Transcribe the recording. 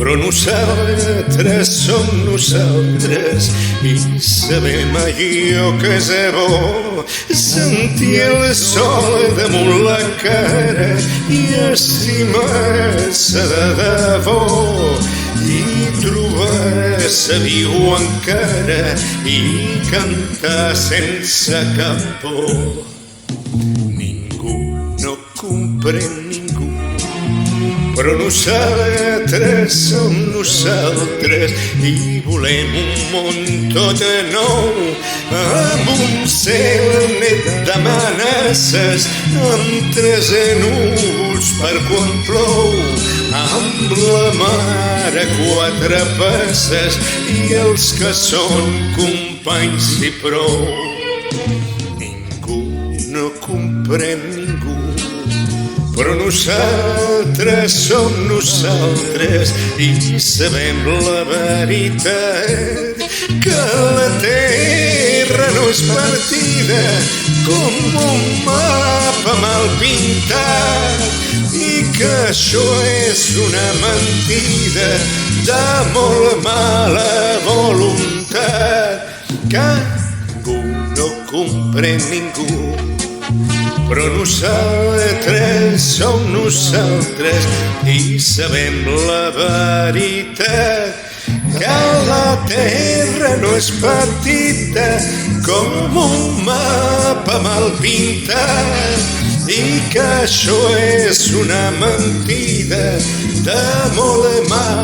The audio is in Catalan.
però nosaltres som nosaltres i sabem allò que és bo, sentir el sol damunt la cara i estimar-se de debò i trobar-se viu encara i cantar sense cap por. Ningú no comprèn ningú, però nosaltres som nosaltres i volem un món tot nou, amb un cel net d'amenaces, amb 13 núvols per quan plou, amb la mar a 4 passes i els que són companys i prou. Ningú no comprèn ningú, però nosaltres som nosaltres i sabem la veritat, que la terra no és partida com un mapa mal pintat i que això és una mentida de molt mala voluntat. Que ningú no comprèn ningú, però nosaltres som nosaltres i sabem la veritat, que la terra no és petita com un mapa mal pintat i que això és una mentida de molt mala